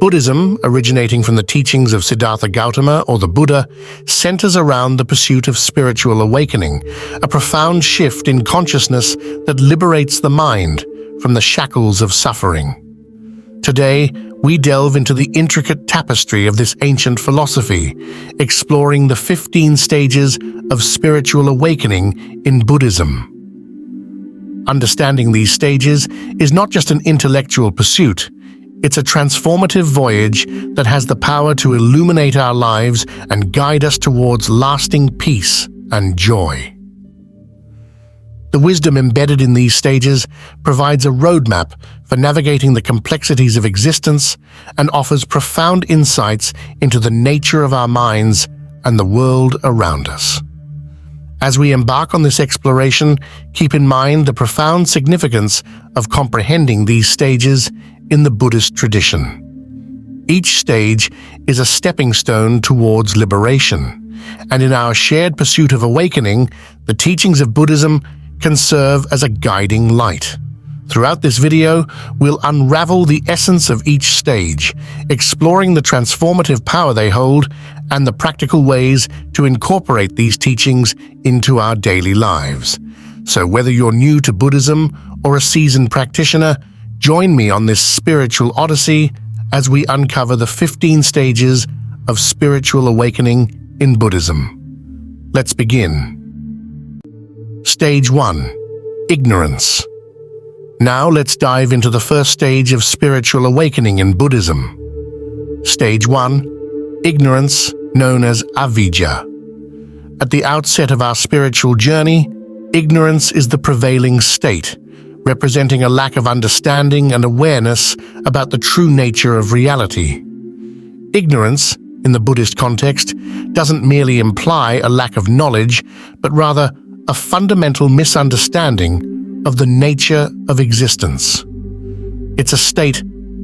Buddhism, originating from the teachings of Siddhartha Gautama or the Buddha, centers around the pursuit of spiritual awakening, a profound shift in consciousness that liberates the mind from the shackles of suffering. Today, we delve into the intricate tapestry of this ancient philosophy, exploring the 15 stages of spiritual awakening in Buddhism. Understanding these stages is not just an intellectual pursuit, it's a transformative voyage that has the power to illuminate our lives and guide us towards lasting peace and joy. The wisdom embedded in these stages provides a roadmap for navigating the complexities of existence and offers profound insights into the nature of our minds and the world around us. As we embark on this exploration, keep in mind the profound significance of comprehending these stages in the Buddhist tradition. Each stage is a stepping stone towards liberation, and in our shared pursuit of awakening, the teachings of Buddhism can serve as a guiding light. Throughout this video, we'll unravel the essence of each stage, exploring the transformative power they hold and the practical ways to incorporate these teachings into our daily lives. So whether you're new to Buddhism or a seasoned practitioner, join me on this spiritual odyssey as we uncover the 15 stages of spiritual awakening in Buddhism. Let's begin. Stage 1. Ignorance. Now let's dive into the first stage of spiritual awakening in Buddhism. Stage 1. Ignorance, known as avijja. At the outset of our spiritual journey, ignorance is the prevailing state, representing a lack of understanding and awareness about the true nature of reality. Ignorance, in the Buddhist context, doesn't merely imply a lack of knowledge, but rather a fundamental misunderstanding of the nature of existence. It's a state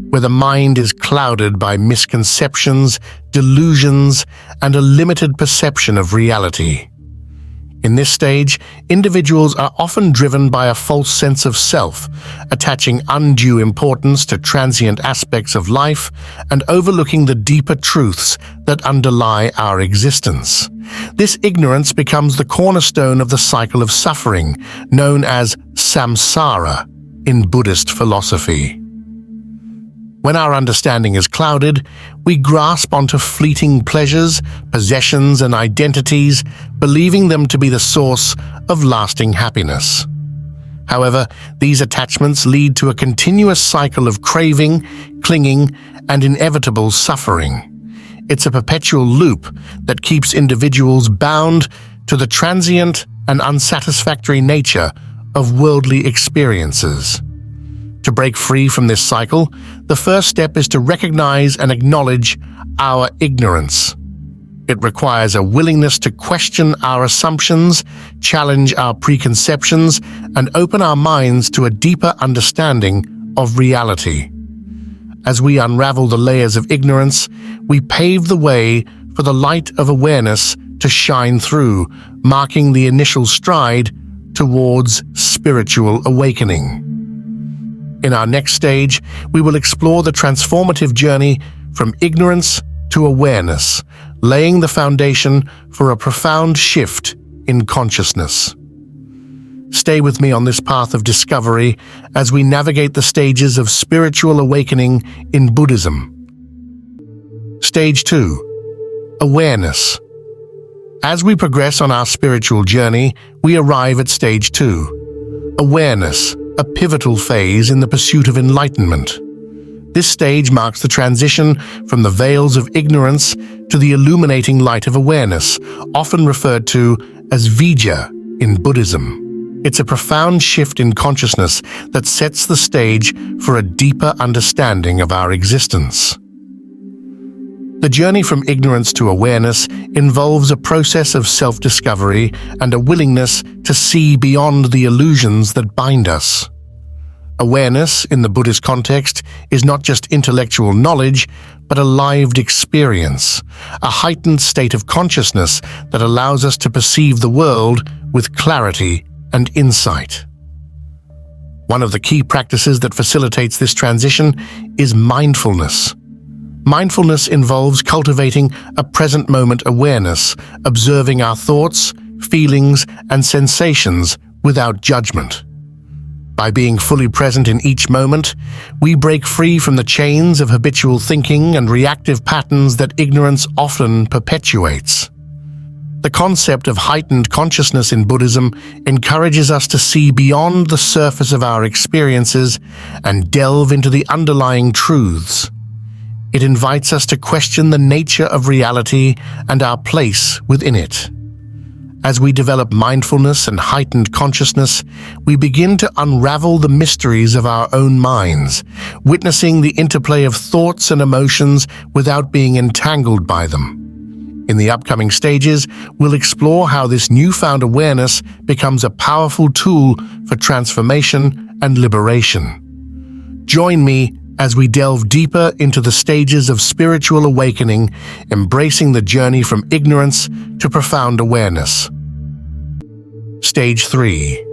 where the mind is clouded by misconceptions, delusions, and a limited perception of reality. In this stage, individuals are often driven by a false sense of self, attaching undue importance to transient aspects of life and overlooking the deeper truths that underlie our existence. This ignorance becomes the cornerstone of the cycle of suffering, known as samsara in Buddhist philosophy. When our understanding is clouded, we grasp onto fleeting pleasures, possessions, and identities, believing them to be the source of lasting happiness. However, these attachments lead to a continuous cycle of craving, clinging, and inevitable suffering. It's a perpetual loop that keeps individuals bound to the transient and unsatisfactory nature of worldly experiences. To break free from this cycle, the first step is to recognize and acknowledge our ignorance. It requires a willingness to question our assumptions, challenge our preconceptions, and open our minds to a deeper understanding of reality. As we unravel the layers of ignorance, we pave the way for the light of awareness to shine through, marking the initial stride towards spiritual awakening. In our next stage, we will explore the transformative journey from ignorance to awareness, laying the foundation for a profound shift in consciousness. Stay with me on this path of discovery as we navigate the stages of spiritual awakening in Buddhism. Stage 2. Awareness. As we progress on our spiritual journey, we arrive at Stage 2. Awareness, a pivotal phase in the pursuit of enlightenment. This stage marks the transition from the veils of ignorance to the illuminating light of awareness, often referred to as vijja in Buddhism. It's a profound shift in consciousness that sets the stage for a deeper understanding of our existence. The journey from ignorance to awareness involves a process of self-discovery and a willingness to see beyond the illusions that bind us. Awareness, in the Buddhist context, is not just intellectual knowledge, but a lived experience, a heightened state of consciousness that allows us to perceive the world with clarity and insight. One of the key practices that facilitates this transition is mindfulness. Mindfulness involves cultivating a present moment awareness, observing our thoughts, feelings, and sensations without judgment. By being fully present in each moment, we break free from the chains of habitual thinking and reactive patterns that ignorance often perpetuates. The concept of heightened consciousness in Buddhism encourages us to see beyond the surface of our experiences and delve into the underlying truths. It invites us to question the nature of reality and our place within it. As we develop mindfulness and heightened consciousness, we begin to unravel the mysteries of our own minds, witnessing the interplay of thoughts and emotions without being entangled by them. In the upcoming stages, we'll explore how this newfound awareness becomes a powerful tool for transformation and liberation. Join me as we delve deeper into the stages of spiritual awakening, embracing the journey from ignorance to profound awareness. Stage 3.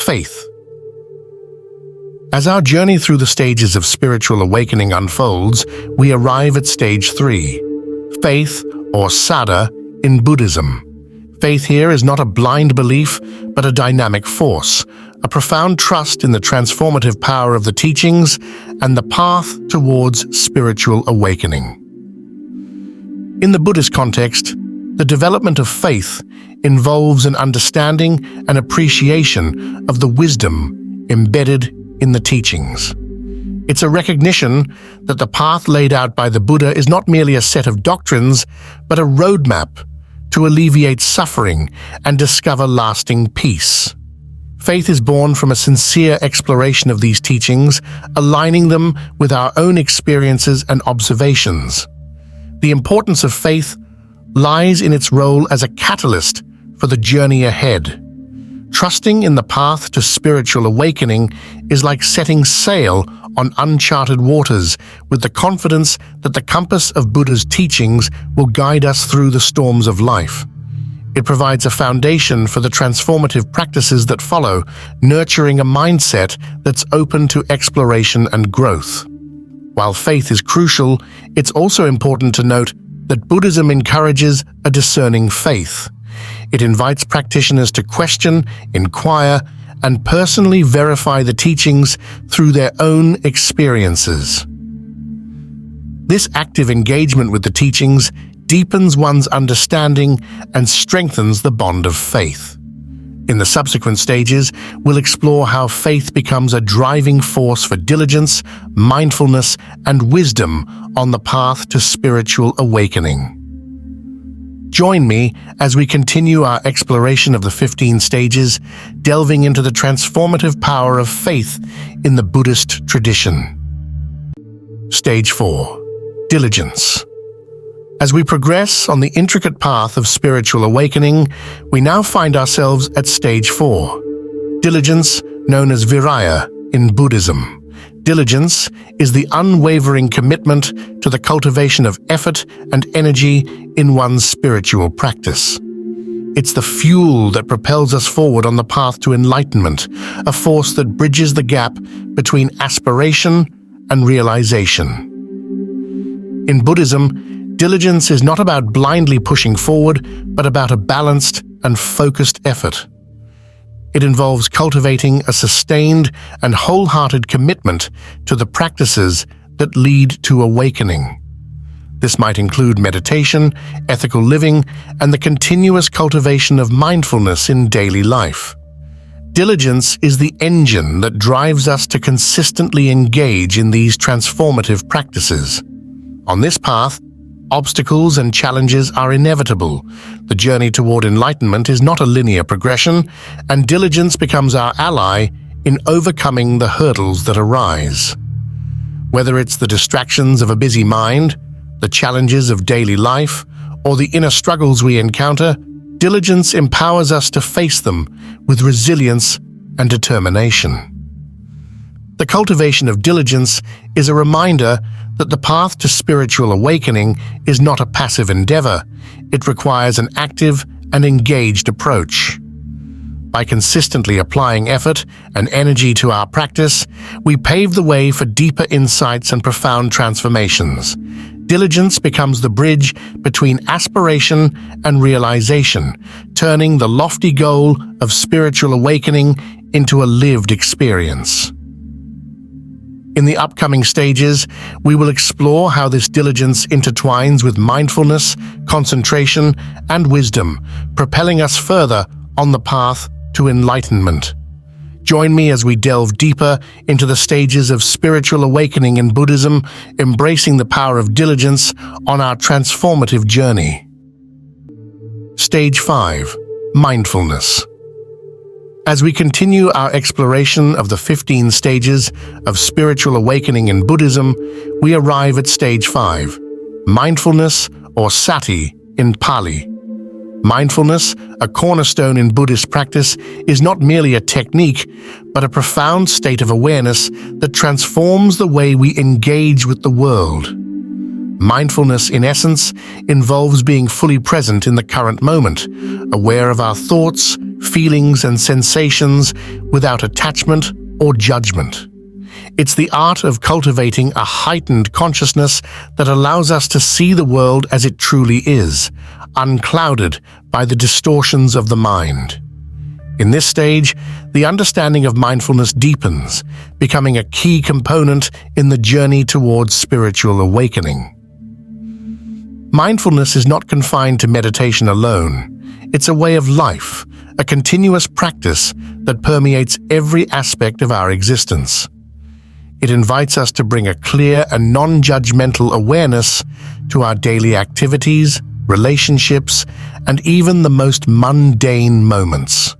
Faith. As our journey through the stages of spiritual awakening unfolds, we arrive at Stage 3. Faith, or Saddha, in Buddhism. Faith here is not a blind belief, but a dynamic force, a profound trust in the transformative power of the teachings and the path towards spiritual awakening. In the Buddhist context, the development of faith involves an understanding and appreciation of the wisdom embedded in the teachings. It's a recognition that the path laid out by the Buddha is not merely a set of doctrines, but a roadmap to alleviate suffering and discover lasting peace. Faith is born from a sincere exploration of these teachings, aligning them with our own experiences and observations. The importance of faith lies in its role as a catalyst for the journey ahead. Trusting in the path to spiritual awakening is like setting sail on uncharted waters with the confidence that the compass of Buddha's teachings will guide us through the storms of life. It provides a foundation for the transformative practices that follow, nurturing a mindset that's open to exploration and growth. While faith is crucial, it's also important to note that Buddhism encourages a discerning faith. It invites practitioners to question, inquire, and personally verify the teachings through their own experiences. This active engagement with the teachings deepens one's understanding and strengthens the bond of faith. In the subsequent stages, we'll explore how faith becomes a driving force for diligence, mindfulness, and wisdom on the path to spiritual awakening. Join me as we continue our exploration of the 15 stages, delving into the transformative power of faith in the Buddhist tradition. Stage 4. Diligence. As we progress on the intricate path of spiritual awakening, we now find ourselves at Stage 4. Diligence, known as viraya in Buddhism. Diligence is the unwavering commitment to the cultivation of effort and energy in one's spiritual practice. It's the fuel that propels us forward on the path to enlightenment, a force that bridges the gap between aspiration and realization. In Buddhism, diligence is not about blindly pushing forward, but about a balanced and focused effort. It involves cultivating a sustained and wholehearted commitment to the practices that lead to awakening. This might include meditation, ethical living, and the continuous cultivation of mindfulness in daily life. Diligence is the engine that drives us to consistently engage in these transformative practices. On this path, obstacles and challenges are inevitable. The journey toward enlightenment is not a linear progression, and diligence becomes our ally in overcoming the hurdles that arise. Whether it's the distractions of a busy mind, the challenges of daily life, or the inner struggles we encounter, diligence empowers us to face them with resilience and determination. The cultivation of diligence is a reminder that the path to spiritual awakening is not a passive endeavor. It requires an active and engaged approach. By consistently applying effort and energy to our practice, we pave the way for deeper insights and profound transformations. Diligence becomes the bridge between aspiration and realization, turning the lofty goal of spiritual awakening into a lived experience. In the upcoming stages, we will explore how this diligence intertwines with mindfulness, concentration, and wisdom, propelling us further on the path to enlightenment. Join me as we delve deeper into the stages of spiritual awakening in Buddhism, embracing the power of diligence on our transformative journey. Stage 5. Mindfulness. As we continue our exploration of the 15 stages of spiritual awakening in Buddhism, we arrive at Stage 5, mindfulness or sati in Pali. Mindfulness, a cornerstone in Buddhist practice, is not merely a technique, but a profound state of awareness that transforms the way we engage with the world. Mindfulness, in essence, involves being fully present in the current moment, aware of our thoughts, feelings, and sensations without attachment or judgment. It's the art of cultivating a heightened consciousness that allows us to see the world as it truly is, unclouded by the distortions of the mind. In this stage, the understanding of mindfulness deepens, becoming a key component in the journey towards spiritual awakening. Mindfulness is not confined to meditation alone. It's a way of life, a continuous practice that permeates every aspect of our existence. It invites us to bring a clear and non-judgmental awareness to our daily activities, relationships, and even the most mundane moments.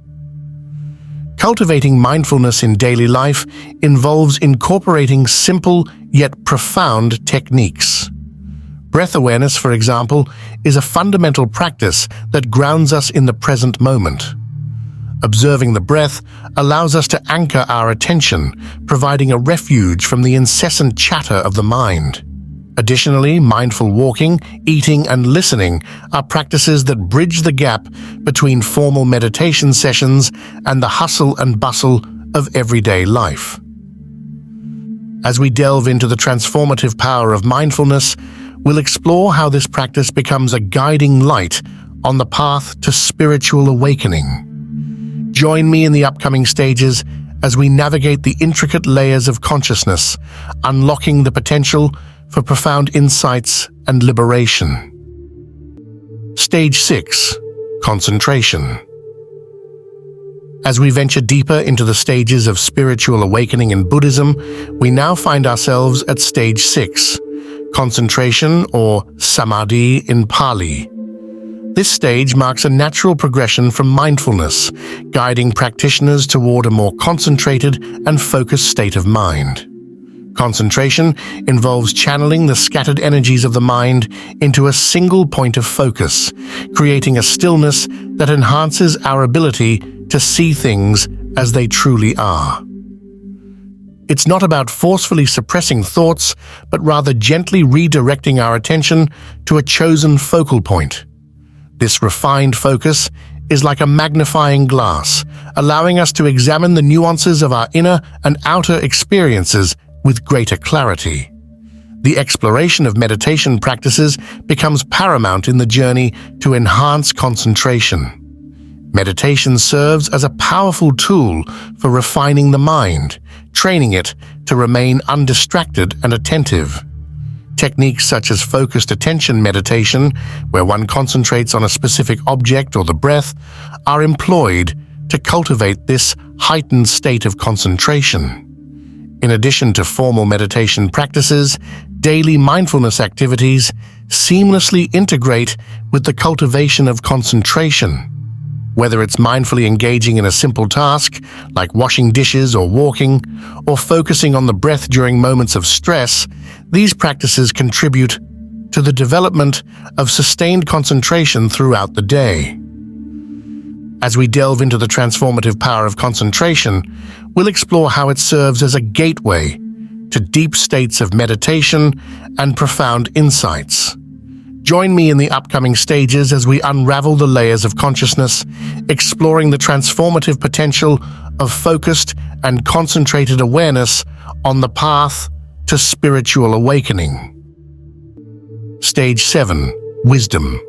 Cultivating mindfulness in daily life involves incorporating simple yet profound techniques. Breath awareness, for example, is a fundamental practice that grounds us in the present moment. Observing the breath allows us to anchor our attention, providing a refuge from the incessant chatter of the mind. Additionally, mindful walking, eating, and listening are practices that bridge the gap between formal meditation sessions and the hustle and bustle of everyday life. As we delve into the transformative power of mindfulness, we'll explore how this practice becomes a guiding light on the path to spiritual awakening. Join me in the upcoming stages as we navigate the intricate layers of consciousness, unlocking the potential for profound insights and liberation. Stage 6. Concentration. As we venture deeper into the stages of spiritual awakening in Buddhism, we now find ourselves at Stage 6, concentration or samadhi in Pali. This stage marks a natural progression from mindfulness, guiding practitioners toward a more concentrated and focused state of mind. Concentration involves channeling the scattered energies of the mind into a single point of focus, creating a stillness that enhances our ability to see things as they truly are. It's not about forcefully suppressing thoughts, but rather gently redirecting our attention to a chosen focal point. This refined focus is like a magnifying glass, allowing us to examine the nuances of our inner and outer experiences with greater clarity. The exploration of meditation practices becomes paramount in the journey to enhance concentration. Meditation serves as a powerful tool for refining the mind, training it to remain undistracted and attentive. Techniques such as focused attention meditation, where one concentrates on a specific object or the breath, are employed to cultivate this heightened state of concentration. In addition to formal meditation practices, daily mindfulness activities seamlessly integrate with the cultivation of concentration. Whether it's mindfully engaging in a simple task, like washing dishes or walking, or focusing on the breath during moments of stress, these practices contribute to the development of sustained concentration throughout the day. As we delve into the transformative power of concentration, we'll explore how it serves as a gateway to deep states of meditation and profound insights. Join me in the upcoming stages as we unravel the layers of consciousness, exploring the transformative potential of focused and concentrated awareness on the path to spiritual awakening. Stage 7. Wisdom.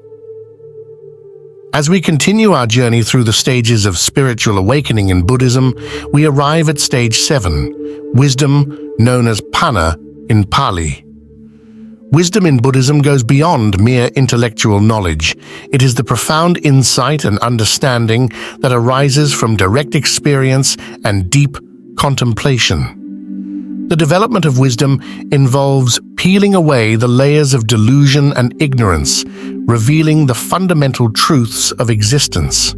As we continue our journey through the stages of spiritual awakening in Buddhism, we arrive at Stage 7, wisdom, known as Panna in Pali. Wisdom in Buddhism goes beyond mere intellectual knowledge. It is the profound insight and understanding that arises from direct experience and deep contemplation. The development of wisdom involves peeling away the layers of delusion and ignorance, revealing the fundamental truths of existence.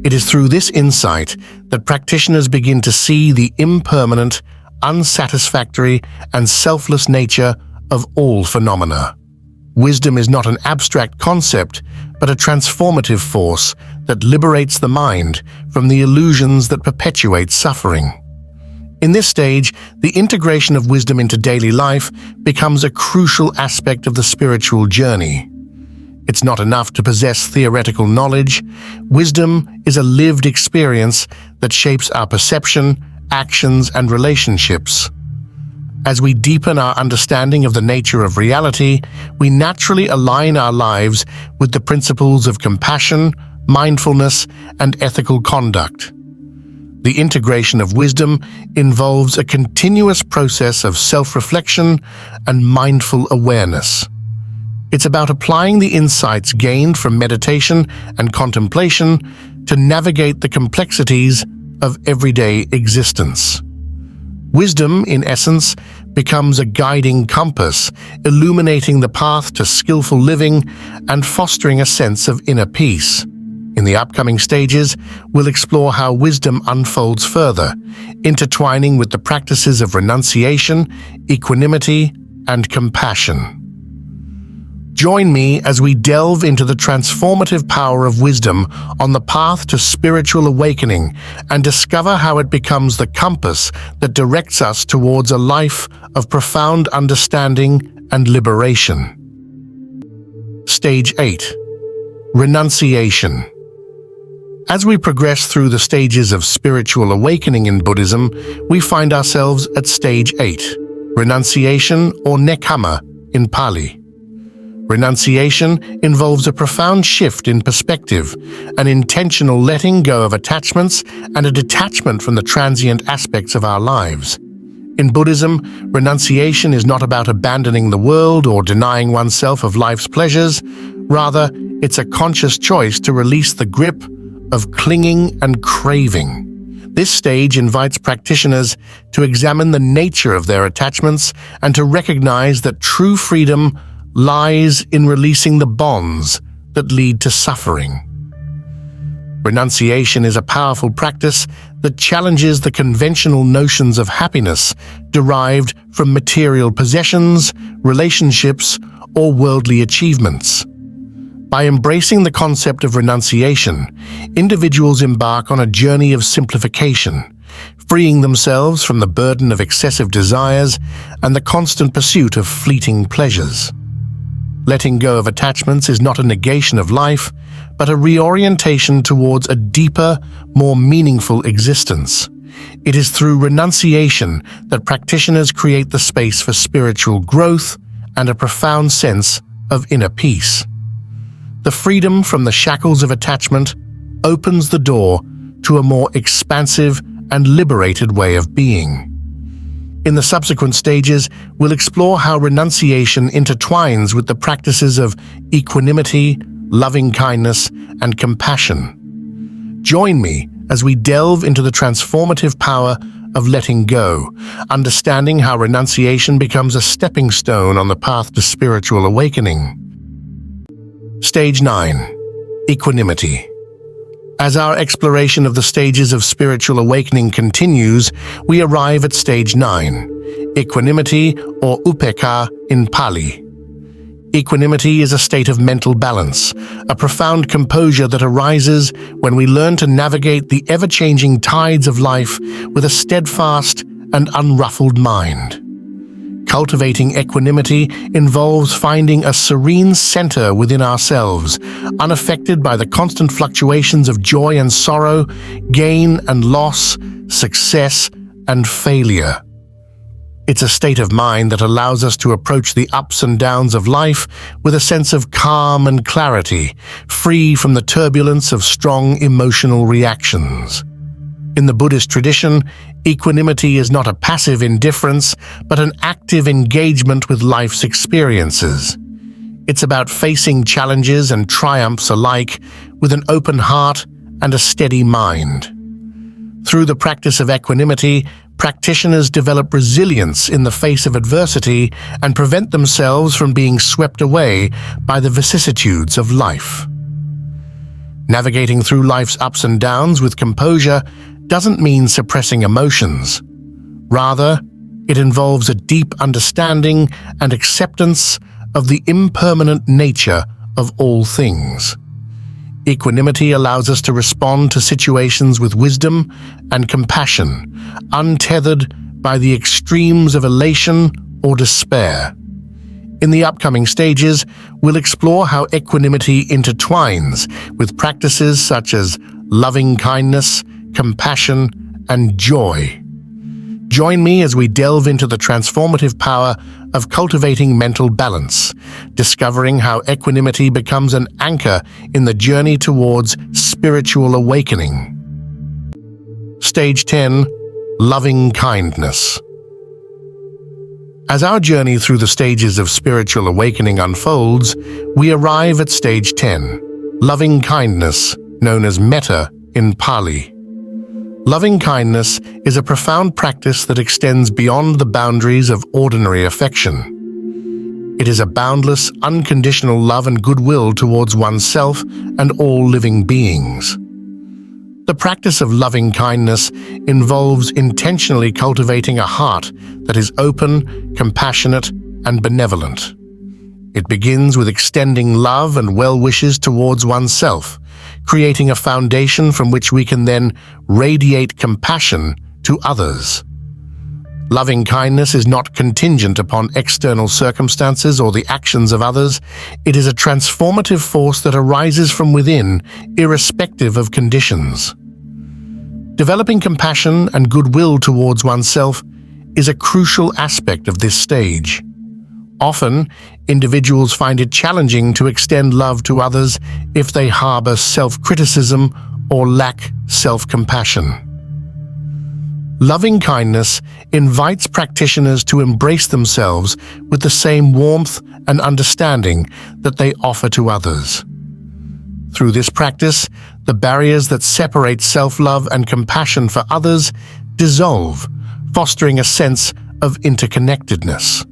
It is through this insight that practitioners begin to see the impermanent, unsatisfactory, and selfless nature of all phenomena. Wisdom is not an abstract concept, but a transformative force that liberates the mind from the illusions that perpetuate suffering. In this stage, the integration of wisdom into daily life becomes a crucial aspect of the spiritual journey. It's not enough to possess theoretical knowledge. Wisdom is a lived experience that shapes our perception, actions, and relationships. As we deepen our understanding of the nature of reality, we naturally align our lives with the principles of compassion, mindfulness, and ethical conduct. The integration of wisdom involves a continuous process of self-reflection and mindful awareness. It's about applying the insights gained from meditation and contemplation to navigate the complexities of everyday existence. Wisdom, in essence, becomes a guiding compass, illuminating the path to skillful living and fostering a sense of inner peace. In the upcoming stages, we'll explore how wisdom unfolds further, intertwining with the practices of renunciation, equanimity, and compassion. Join me as we delve into the transformative power of wisdom on the path to spiritual awakening and discover how it becomes the compass that directs us towards a life of profound understanding and liberation. Stage 8. Renunciation. As we progress through the stages of spiritual awakening in Buddhism, we find ourselves at Stage 8, renunciation or nekkhamma in Pali. Renunciation involves a profound shift in perspective, an intentional letting go of attachments, and a detachment from the transient aspects of our lives. In Buddhism, renunciation is not about abandoning the world or denying oneself of life's pleasures. Rather, it's a conscious choice to release the grip of clinging and craving. This stage invites practitioners to examine the nature of their attachments and to recognize that true freedom lies in releasing the bonds that lead to suffering. Renunciation is a powerful practice that challenges the conventional notions of happiness derived from material possessions, relationships, or worldly achievements. By embracing the concept of renunciation, individuals embark on a journey of simplification, freeing themselves from the burden of excessive desires and the constant pursuit of fleeting pleasures. Letting go of attachments is not a negation of life, but a reorientation towards a deeper, more meaningful existence. It is through renunciation that practitioners create the space for spiritual growth and a profound sense of inner peace. The freedom from the shackles of attachment opens the door to a more expansive and liberated way of being. In the subsequent stages, we'll explore how renunciation intertwines with the practices of equanimity, loving-kindness, and compassion. Join me as we delve into the transformative power of letting go, understanding how renunciation becomes a stepping stone on the path to spiritual awakening. Stage 9. Equanimity. As our exploration of the stages of spiritual awakening continues, we arrive at Stage 9, equanimity or upekkha in Pali. Equanimity is a state of mental balance, a profound composure that arises when we learn to navigate the ever-changing tides of life with a steadfast and unruffled mind. Cultivating equanimity involves finding a serene center within ourselves, unaffected by the constant fluctuations of joy and sorrow, gain and loss, success and failure. It's a state of mind that allows us to approach the ups and downs of life with a sense of calm and clarity, free from the turbulence of strong emotional reactions. In the Buddhist tradition, equanimity is not a passive indifference, but an active engagement with life's experiences. It's about facing challenges and triumphs alike with an open heart and a steady mind. Through the practice of equanimity, practitioners develop resilience in the face of adversity and prevent themselves from being swept away by the vicissitudes of life. Navigating through life's ups and downs with composure doesn't mean suppressing emotions. Rather, it involves a deep understanding and acceptance of the impermanent nature of all things. Equanimity allows us to respond to situations with wisdom and compassion, untethered by the extremes of elation or despair. In the upcoming stages, we'll explore how equanimity intertwines with practices such as loving kindness, compassion, and joy. Join me as we delve into the transformative power of cultivating mental balance, discovering how equanimity becomes an anchor in the journey towards spiritual awakening. Stage 10. Loving kindness. As our journey through the stages of spiritual awakening unfolds, we arrive at stage 10, loving kindness, known as metta in Pali. Loving kindness is a profound practice that extends beyond the boundaries of ordinary affection. It is a boundless, unconditional love and goodwill towards oneself and all living beings. The practice of loving kindness involves intentionally cultivating a heart that is open, compassionate, and benevolent. It begins with extending love and well wishes towards oneself, creating a foundation from which we can then radiate compassion to others. Loving kindness is not contingent upon external circumstances or the actions of others. It is a transformative force that arises from within, irrespective of conditions. Developing compassion and goodwill towards oneself is a crucial aspect of this stage. Often, individuals find it challenging to extend love to others if they harbor self-criticism or lack self-compassion. Loving kindness invites practitioners to embrace themselves with the same warmth and understanding that they offer to others. Through this practice, the barriers that separate self-love and compassion for others dissolve, fostering a sense of interconnectedness.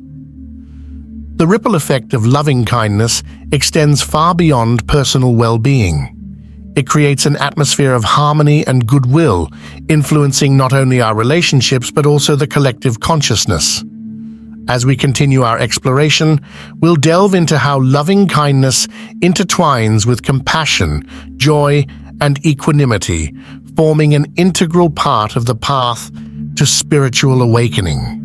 The ripple effect of loving kindness extends far beyond personal well-being. It creates an atmosphere of harmony and goodwill, influencing not only our relationships but also the collective consciousness. As we continue our exploration, we'll delve into how loving kindness intertwines with compassion, joy, and equanimity, forming an integral part of the path to spiritual awakening.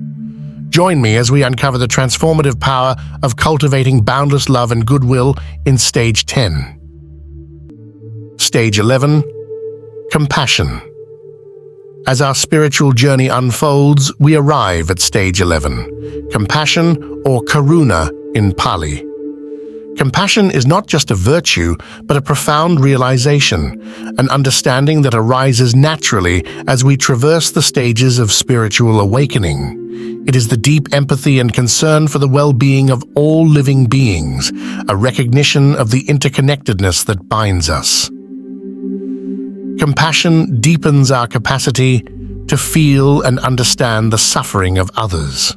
Join me as we uncover the transformative power of cultivating boundless love and goodwill in Stage 10. Stage 11. Compassion. As our spiritual journey unfolds, we arrive at Stage 11, compassion or karuna in Pali. Compassion is not just a virtue, but a profound realization, an understanding that arises naturally as we traverse the stages of spiritual awakening. It is the deep empathy and concern for the well-being of all living beings, a recognition of the interconnectedness that binds us. Compassion deepens our capacity to feel and understand the suffering of others.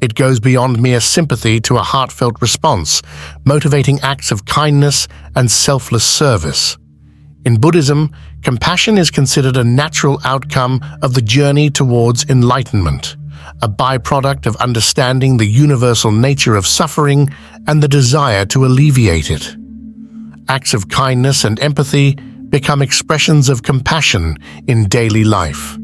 It goes beyond mere sympathy to a heartfelt response, motivating acts of kindness and selfless service. In Buddhism, compassion is considered a natural outcome of the journey towards enlightenment, a byproduct of understanding the universal nature of suffering and the desire to alleviate it. Acts of kindness and empathy become expressions of compassion in daily life.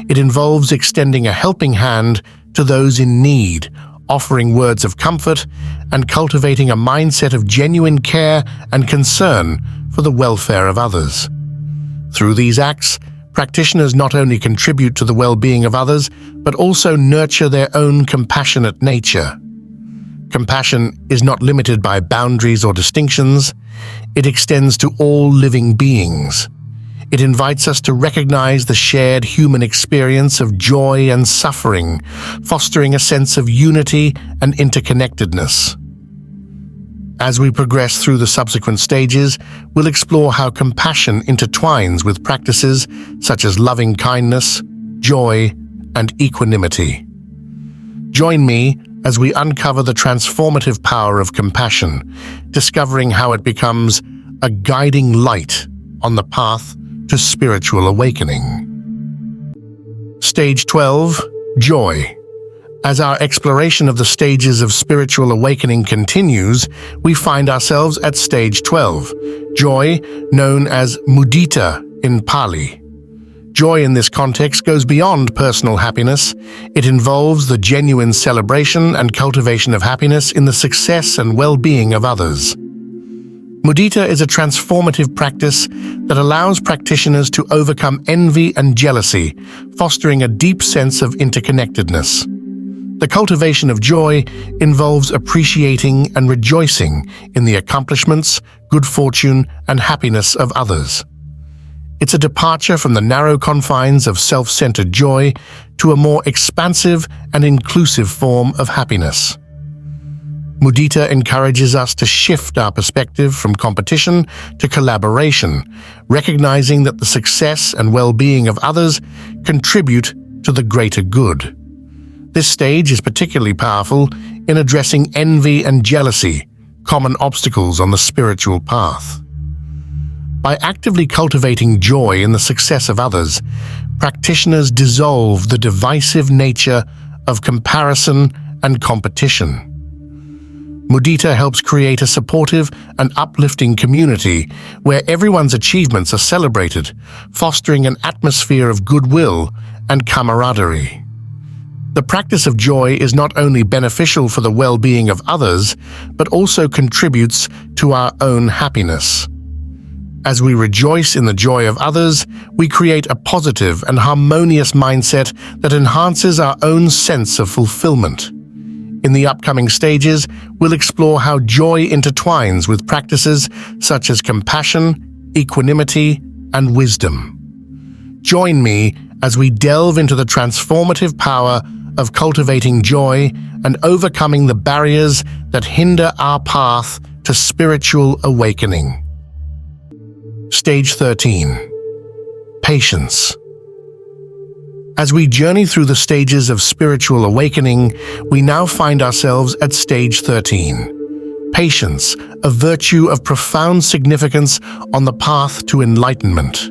It involves extending a helping hand to those in need, offering words of comfort, and cultivating a mindset of genuine care and concern for the welfare of others. Through these acts, practitioners not only contribute to the well-being of others, but also nurture their own compassionate nature. Compassion is not limited by boundaries or distinctions. It extends to all living beings. It invites us to recognize the shared human experience of joy and suffering, fostering a sense of unity and interconnectedness. As we progress through the subsequent stages, we'll explore how compassion intertwines with practices such as loving kindness, joy, and equanimity. Join me as we uncover the transformative power of compassion, discovering how it becomes a guiding light on the path to spiritual awakening. Stage 12, Joy. As our exploration of the stages of spiritual awakening continues, we find ourselves at stage 12, joy, known as mudita in Pali. Joy in this context goes beyond personal happiness. It involves the genuine celebration and cultivation of happiness in the success and well-being of others. Mudita is a transformative practice that allows practitioners to overcome envy and jealousy, fostering a deep sense of interconnectedness. The cultivation of joy involves appreciating and rejoicing in the accomplishments, good fortune, and happiness of others. It's a departure from the narrow confines of self-centered joy to a more expansive and inclusive form of happiness. Mudita encourages us to shift our perspective from competition to collaboration, recognizing that the success and well-being of others contribute to the greater good. This stage is particularly powerful in addressing envy and jealousy, common obstacles on the spiritual path. By actively cultivating joy in the success of others, practitioners dissolve the divisive nature of comparison and competition. Mudita helps create a supportive and uplifting community where everyone's achievements are celebrated, fostering an atmosphere of goodwill and camaraderie. The practice of joy is not only beneficial for the well-being of others, but also contributes to our own happiness. As we rejoice in the joy of others, we create a positive and harmonious mindset that enhances our own sense of fulfillment. In the upcoming stages, we'll explore how joy intertwines with practices such as compassion, equanimity, and wisdom. Join me as we delve into the transformative power of cultivating joy and overcoming the barriers that hinder our path to spiritual awakening. Stage 13. Patience. As we journey through the stages of spiritual awakening, we now find ourselves at stage 13. Patience, a virtue of profound significance on the path to enlightenment.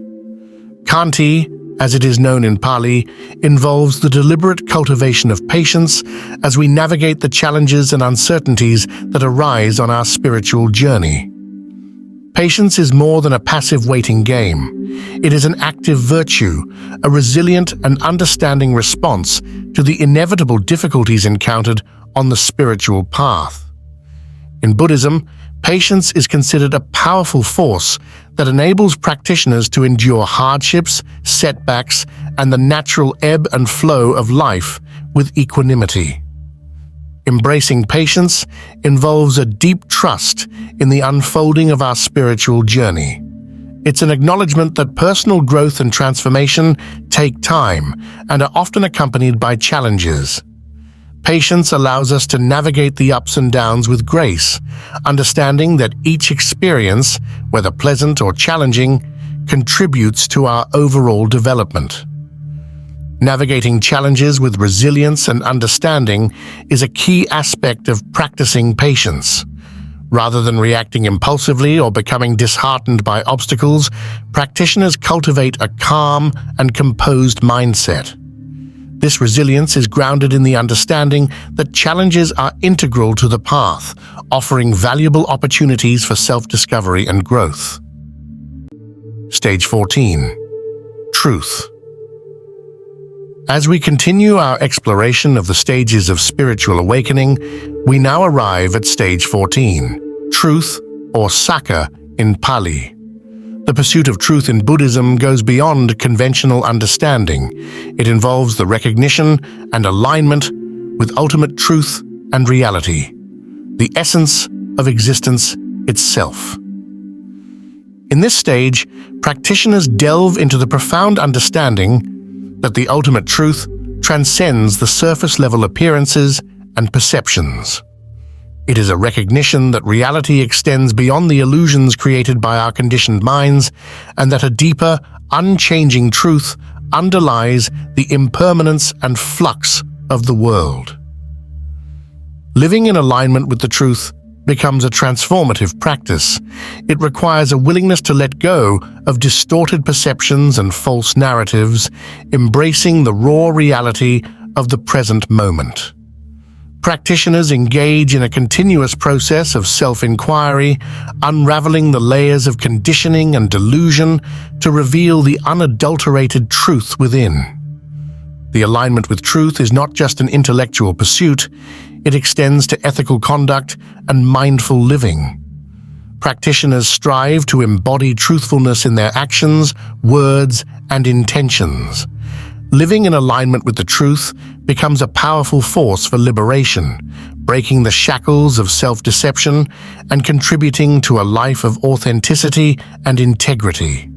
Khanti, as it is known in Pali, involves the deliberate cultivation of patience as we navigate the challenges and uncertainties that arise on our spiritual journey. Patience is more than a passive waiting game. It is an active virtue, a resilient and understanding response to the inevitable difficulties encountered on the spiritual path. In Buddhism, patience is considered a powerful force that enables practitioners to endure hardships, setbacks, and the natural ebb and flow of life with equanimity. Embracing patience involves a deep trust in the unfolding of our spiritual journey. It's an acknowledgement that personal growth and transformation take time and are often accompanied by challenges. Patience allows us to navigate the ups and downs with grace, understanding that each experience, whether pleasant or challenging, contributes to our overall development. Navigating challenges with resilience and understanding is a key aspect of practicing patience. Rather than reacting impulsively or becoming disheartened by obstacles, practitioners cultivate a calm and composed mindset. This resilience is grounded in the understanding that challenges are integral to the path, offering valuable opportunities for self-discovery and growth. Stage 14. Truth. As we continue our exploration of the stages of spiritual awakening, we now arrive at stage 14, truth or Saka in Pali. The pursuit of truth in Buddhism goes beyond conventional understanding. It involves the recognition and alignment with ultimate truth and reality, the essence of existence itself. In this stage, practitioners delve into the profound understanding that the ultimate truth transcends the surface-level appearances and perceptions. It is a recognition that reality extends beyond the illusions created by our conditioned minds, and that a deeper, unchanging truth underlies the impermanence and flux of the world. Living in alignment with the truth becomes a transformative practice. It requires a willingness to let go of distorted perceptions and false narratives, embracing the raw reality of the present moment. Practitioners engage in a continuous process of self-inquiry, unraveling the layers of conditioning and delusion to reveal the unadulterated truth within. The alignment with truth is not just an intellectual pursuit, it extends to ethical conduct and mindful living. Practitioners strive to embody truthfulness in their actions, words, and intentions. Living in alignment with the truth becomes a powerful force for liberation, breaking the shackles of self-deception and contributing to a life of authenticity and integrity.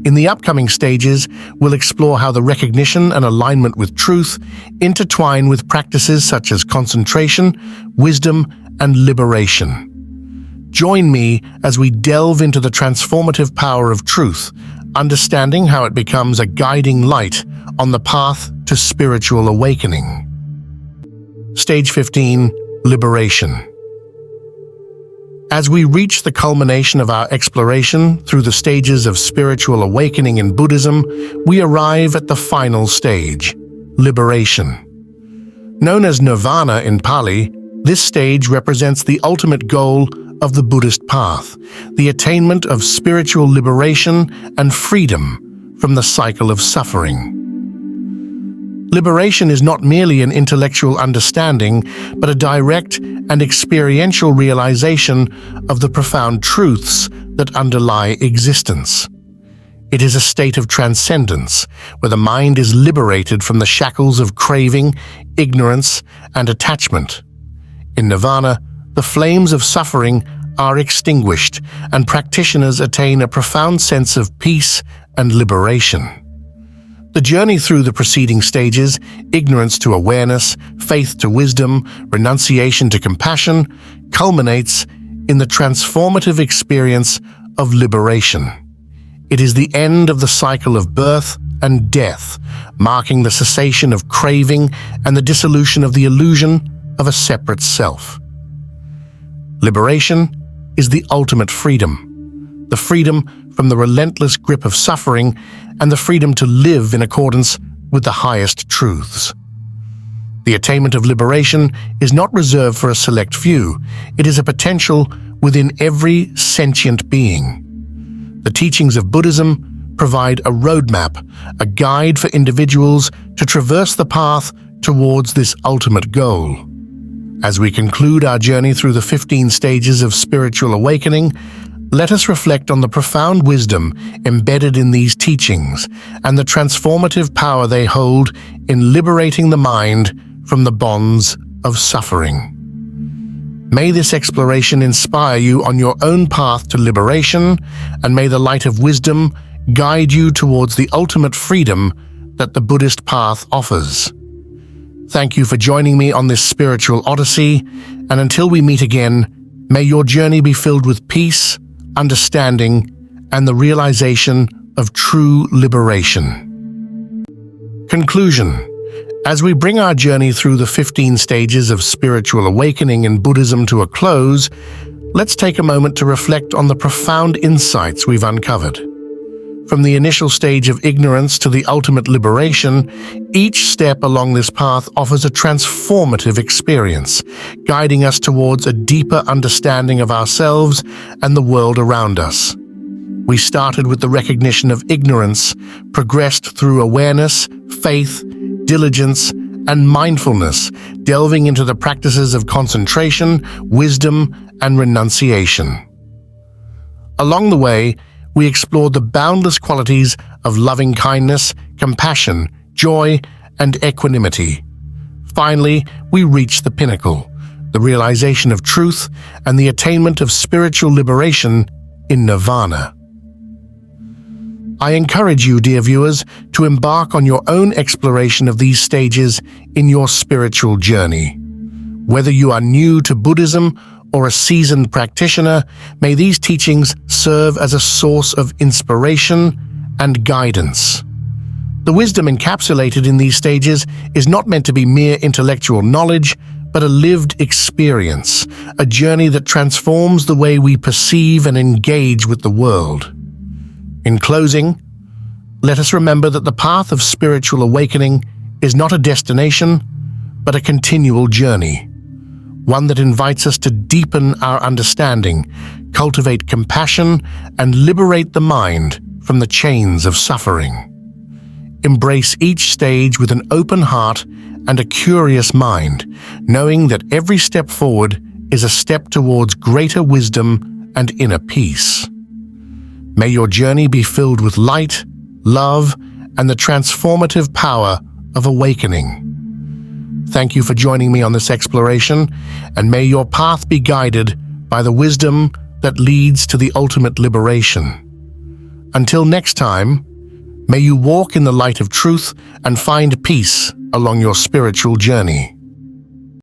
In the upcoming stages, we'll explore how the recognition and alignment with truth intertwine with practices such as concentration, wisdom, and liberation. Join me as we delve into the transformative power of truth, understanding how it becomes a guiding light on the path to spiritual awakening. Stage 15, Liberation. As we reach the culmination of our exploration through the stages of spiritual awakening in Buddhism, we arrive at the final stage, liberation. Known as nirvana in Pali, this stage represents the ultimate goal of the Buddhist path, the attainment of spiritual liberation and freedom from the cycle of suffering. Liberation is not merely an intellectual understanding, but a direct and experiential realization of the profound truths that underlie existence. It is a state of transcendence, where the mind is liberated from the shackles of craving, ignorance, and attachment. In nirvana, the flames of suffering are extinguished, and practitioners attain a profound sense of peace and liberation. The journey through the preceding stages, ignorance to awareness, faith to wisdom, renunciation to compassion, culminates in the transformative experience of liberation. It is the end of the cycle of birth and death, marking the cessation of craving and the dissolution of the illusion of a separate self. Liberation is the ultimate freedom, the freedom from the relentless grip of suffering and the freedom to live in accordance with the highest truths. The attainment of liberation is not reserved for a select few. It is a potential within every sentient being. The teachings of Buddhism provide a roadmap, a guide for individuals to traverse the path towards this ultimate goal. As we conclude our journey through the 15 stages of spiritual awakening, let us reflect on the profound wisdom embedded in these teachings and the transformative power they hold in liberating the mind from the bonds of suffering. May this exploration inspire you on your own path to liberation, and may the light of wisdom guide you towards the ultimate freedom that the Buddhist path offers. Thank you for joining me on this spiritual odyssey, and until we meet again, may your journey be filled with peace, understanding, and the realization of true liberation. Conclusion. As we bring our journey through the 15 stages of spiritual awakening in Buddhism to a close, let's take a moment to reflect on the profound insights we've uncovered. From the initial stage of ignorance to the ultimate liberation, each step along this path offers a transformative experience, guiding us towards a deeper understanding of ourselves and the world around us. We started with the recognition of ignorance, progressed through awareness, faith, diligence, and mindfulness, delving into the practices of concentration, wisdom, and renunciation. Along the way, we explored the boundless qualities of loving kindness, compassion, joy, and equanimity. Finally, we reached the pinnacle, the realization of truth and the attainment of spiritual liberation in nirvana. I encourage you, dear viewers, to embark on your own exploration of these stages in your spiritual journey. Whether you are new to Buddhism or a seasoned practitioner, may these teachings serve as a source of inspiration and guidance. The wisdom encapsulated in these stages is not meant to be mere intellectual knowledge, but a lived experience, a journey that transforms the way we perceive and engage with the world. In closing, let us remember that the path of spiritual awakening is not a destination, but a continual journey, one that invites us to deepen our understanding, cultivate compassion, and liberate the mind from the chains of suffering. Embrace each stage with an open heart and a curious mind, knowing that every step forward is a step towards greater wisdom and inner peace. May your journey be filled with light, love, and the transformative power of awakening. Thank you for joining me on this exploration, and may your path be guided by the wisdom that leads to the ultimate liberation. Until next time, may you walk in the light of truth and find peace along your spiritual journey.